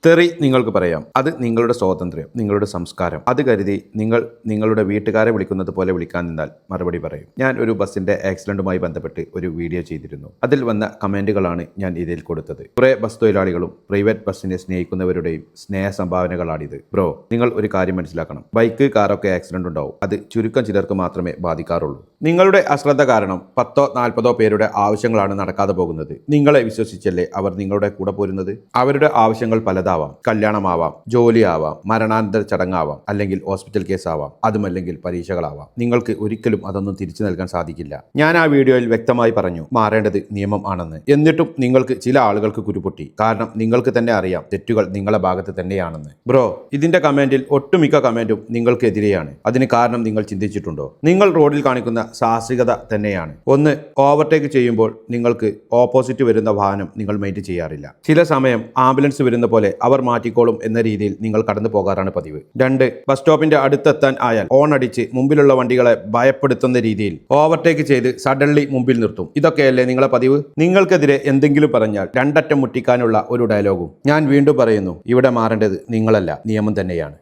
തെറി നിങ്ങൾക്ക് പറയാം. അത് നിങ്ങളുടെ സ്വാതന്ത്ര്യം, നിങ്ങളുടെ സംസ്കാരം. അത് കരുതി നിങ്ങൾ നിങ്ങളുടെ വീട്ടുകാരെ വിളിക്കുന്നത് പോലെ വിളിക്കാൻ നിന്നാൽ മറുപടി പറയും. ഞാൻ ഒരു ബസ്സിന്റെ ആക്സിഡന്റുമായി ബന്ധപ്പെട്ട് ഒരു വീഡിയോ ചെയ്തിരുന്നു. അതിൽ വന്ന കമന്റുകളാണ് ഞാൻ ഇതിൽ കൊടുത്തത്. കുറെ ബസ് തൊഴിലാളികളും പ്രൈവറ്റ് ബസ്സിനെ സ്നേഹിക്കുന്നവരുടെയും സ്നേഹ സംഭാവനകളാണിത്. ബ്രോ, നിങ്ങൾ ഒരു കാര്യം മനസ്സിലാക്കണം. ബൈക്ക്, കാറൊക്കെ ആക്സിഡന്റ് ഉണ്ടാവും. അത് ചുരുക്കം ചിലർക്ക് മാത്രമേ ബാധിക്കാറുള്ളൂ. നിങ്ങളുടെ അശ്രദ്ധ കാരണം 10-40 പേരുടെ ആവശ്യങ്ങളാണ് നടക്കാതെ പോകുന്നത്. നിങ്ങളെ വിശ്വസിച്ചല്ലേ അവർ നിങ്ങളുടെ കൂടെ പോരുന്നത്? അവരുടെ ആവശ്യങ്ങൾ പലതാവാം. കല്യാണമാവാം, ജോലിയാവാം, മരണാനന്തര ചടങ്ങാവാം, അല്ലെങ്കിൽ ഹോസ്പിറ്റൽ കേസാവാം, അതുമല്ലെങ്കിൽ പരീക്ഷകളാവാം. നിങ്ങൾക്ക് ഒരിക്കലും അതൊന്നും തിരിച്ചു നൽകാൻ സാധിക്കില്ല. ഞാൻ ആ വീഡിയോയിൽ വ്യക്തമായി പറഞ്ഞു, മാറേണ്ടത് നിയമം ആണെന്ന്. എന്നിട്ടും നിങ്ങൾക്ക് ചില ആളുകൾക്ക് കുരുപൊട്ടി. കാരണം നിങ്ങൾക്ക് തന്നെ അറിയാം തെറ്റുകൾ നിങ്ങളുടെ ഭാഗത്ത് തന്നെയാണെന്ന്. ബ്രോ, ഇതിന്റെ കമന്റിൽ ഒട്ടുമിക്ക കമന്റും നിങ്ങൾക്കെതിരെയാണ്. അതിന് കാരണം നിങ്ങൾ ചിന്തിച്ചിട്ടുണ്ടോ? നിങ്ങൾ റോഡിൽ കാണിക്കുന്ന സാഹസികത തന്നെയാണ്. ഒന്ന്, ഓവർടേക്ക് ചെയ്യുമ്പോൾ നിങ്ങൾക്ക് ഓപ്പോസിറ്റ് വരുന്ന വാഹനം നിങ്ങൾ മൈൻഡ് ചെയ്യാറില്ല. ചില സമയം ആംബുലൻസ് വരുന്ന പോലെ അവർ മാറ്റിക്കോളും എന്ന രീതിയിൽ നിങ്ങൾ കടന്നു പോകാറാണ് പതിവ്. 2, ബസ് സ്റ്റോപ്പിന്റെ അടുത്തെത്താൻ ആയാൽ ഓൺ അടിച്ച് മുമ്പിലുള്ള വണ്ടികളെ ഭയപ്പെടുത്തുന്ന രീതിയിൽ ഓവർടേക്ക് ചെയ്ത് സഡൻലി മുമ്പിൽ നിർത്തും. ഇതൊക്കെയല്ലേ നിങ്ങളെ പതിവ്? നിങ്ങൾക്കെതിരെ എന്തെങ്കിലും പറഞ്ഞാൽ രണ്ടറ്റം മുട്ടിക്കാനുള്ള ഒരു ഡയലോഗും. ഞാൻ വീണ്ടും പറയുന്നു, ഇവിടെ മാറേണ്ടത് നിങ്ങളല്ല, നിയമം തന്നെയാണ്.